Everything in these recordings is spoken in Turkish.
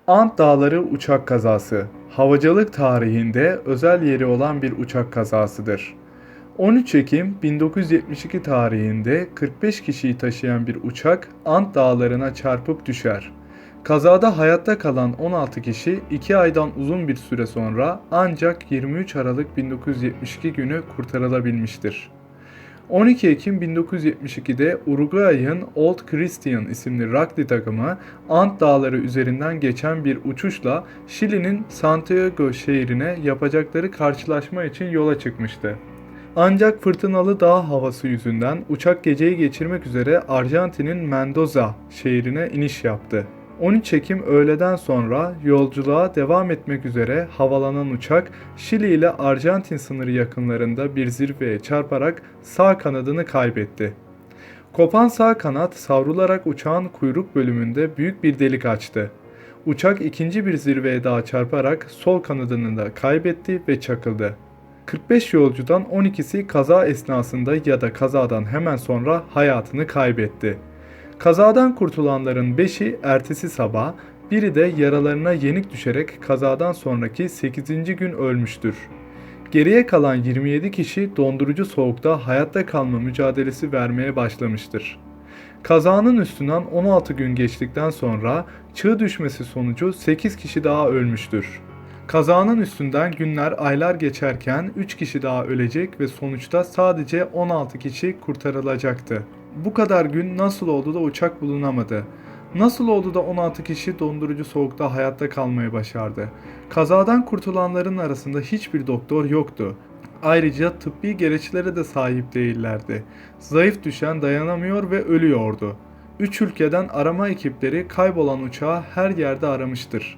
Ant Dağları uçak kazası, havacılık tarihinde özel yeri olan bir uçak kazasıdır. 13 Ekim 1972 tarihinde 45 kişiyi taşıyan bir uçak Ant Dağları'na çarpıp düşer. Kazada hayatta kalan 16 kişi 2 aydan uzun bir süre sonra ancak 23 Aralık 1972 günü kurtarılabilmiştir. 12 Ekim 1972'de Uruguay'ın Old Christian isimli rugby takımı Ant Dağları üzerinden geçen bir uçuşla Şili'nin Santiago şehrine yapacakları karşılaşma için yola çıkmıştı. Ancak fırtınalı dağ havası yüzünden uçak geceyi geçirmek üzere Arjantin'in Mendoza şehrine iniş yaptı. 13 Ekim öğleden sonra yolculuğa devam etmek üzere havalanan uçak Şili ile Arjantin sınırı yakınlarında bir zirveye çarparak sağ kanadını kaybetti. Kopan sağ kanat savrularak uçağın kuyruk bölümünde büyük bir delik açtı. Uçak ikinci bir zirveye daha çarparak sol kanadını da kaybetti ve çakıldı. 45 yolcudan 12'si kaza esnasında ya da kazadan hemen sonra hayatını kaybetti. Kazadan kurtulanların 5'i ertesi sabah, biri de yaralarına yenik düşerek kazadan sonraki 8. gün ölmüştür. Geriye kalan 27 kişi dondurucu soğukta hayatta kalma mücadelesi vermeye başlamıştır. Kazanın üstünden 16 gün geçtikten sonra çığ düşmesi sonucu 8 kişi daha ölmüştür. Kazanın üstünden günler, aylar geçerken 3 kişi daha ölecek ve sonuçta sadece 16 kişi kurtarılacaktı. Bu kadar gün nasıl oldu da uçak bulunamadı? Nasıl oldu da 16 kişi dondurucu soğukta hayatta kalmayı başardı? Kazadan kurtulanların arasında hiçbir doktor yoktu. Ayrıca tıbbi gereçlere de sahip değillerdi. Zayıf düşen dayanamıyor ve ölüyordu. 3 ülkeden arama ekipleri kaybolan uçağı her yerde aramıştır.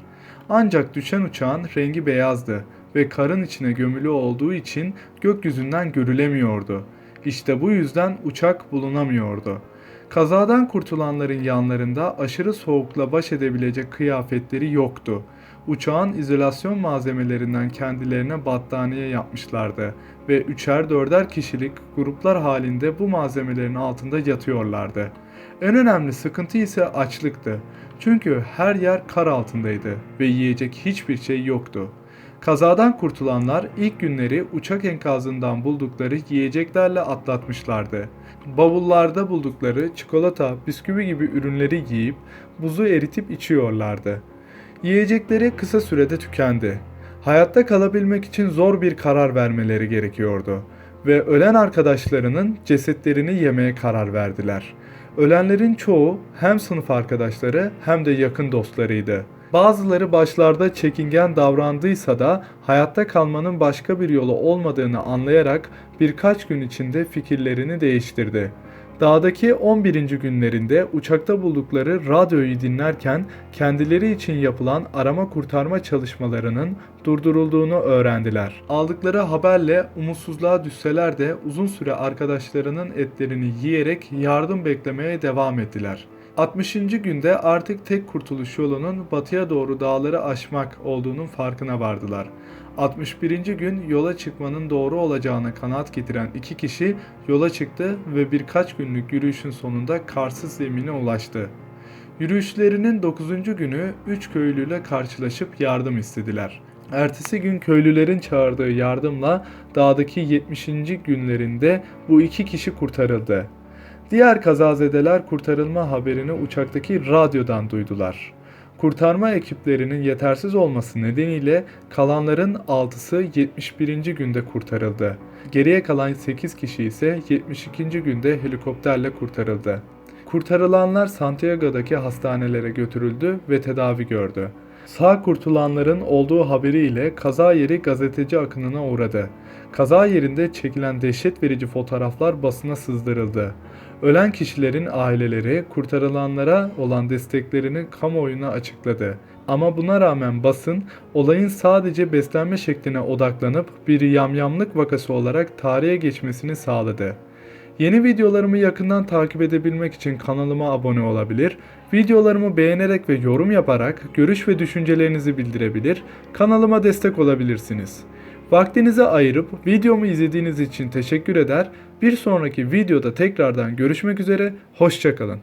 Ancak düşen uçağın rengi beyazdı ve karın içine gömülü olduğu için gökyüzünden görülemiyordu. İşte bu yüzden uçak bulunamıyordu. Kazadan kurtulanların yanlarında aşırı soğukla baş edebilecek kıyafetleri yoktu. Uçağın izolasyon malzemelerinden kendilerine battaniye yapmışlardı ve üçer dörder kişilik gruplar halinde bu malzemelerin altında yatıyorlardı. En önemli sıkıntı ise açlıktı. Çünkü her yer kar altındaydı ve yiyecek hiçbir şey yoktu. Kazadan kurtulanlar ilk günleri uçak enkazından buldukları yiyeceklerle atlatmışlardı. Bavullarda buldukları çikolata, bisküvi gibi ürünleri yiyip buzu eritip içiyorlardı. Yiyecekleri kısa sürede tükendi. Hayatta kalabilmek için zor bir karar vermeleri gerekiyordu ve ölen arkadaşlarının cesetlerini yemeye karar verdiler. Ölenlerin çoğu hem sınıf arkadaşları hem de yakın dostlarıydı. Bazıları başlarda çekingen davrandıysa da hayatta kalmanın başka bir yolu olmadığını anlayarak birkaç gün içinde fikirlerini değiştirdi. Dağdaki 11. günlerinde uçakta buldukları radyoyu dinlerken kendileri için yapılan arama kurtarma çalışmalarının durdurulduğunu öğrendiler. Aldıkları haberle umutsuzluğa düşseler de uzun süre arkadaşlarının etlerini yiyerek yardım beklemeye devam ettiler. 60. günde artık tek kurtuluş yolunun batıya doğru dağları aşmak olduğunun farkına vardılar. 61. gün yola çıkmanın doğru olacağına kanaat getiren iki kişi yola çıktı ve birkaç günlük yürüyüşün sonunda karsız zemine ulaştı. Yürüyüşlerinin 9. günü 3 köylüyle karşılaşıp yardım istediler. Ertesi gün köylülerin çağırdığı yardımla dağdaki 70. günlerinde bu iki kişi kurtarıldı. Diğer kazazedeler kurtarılma haberini uçaktaki radyodan duydular. Kurtarma ekiplerinin yetersiz olması nedeniyle kalanların 6'sı 71. günde kurtarıldı. Geriye kalan 8 kişi ise 72. günde helikopterle kurtarıldı. Kurtarılanlar Santiago'daki hastanelere götürüldü ve tedavi gördü. Sağ kurtulanların olduğu haberiyle kaza yeri gazeteci akınına uğradı. Kaza yerinde çekilen dehşet verici fotoğraflar basına sızdırıldı. Ölen kişilerin aileleri kurtarılanlara olan desteklerini kamuoyuna açıkladı. Ama buna rağmen basın olayın sadece beslenme şekline odaklanıp bir yamyamlık vakası olarak tarihe geçmesini sağladı. Yeni videolarımı yakından takip edebilmek için kanalıma abone olabilir, videolarımı beğenerek ve yorum yaparak görüş ve düşüncelerinizi bildirebilir, kanalıma destek olabilirsiniz. Vaktinizi ayırıp videomu izlediğiniz için teşekkür eder, bir sonraki videoda tekrardan görüşmek üzere, hoşça kalın.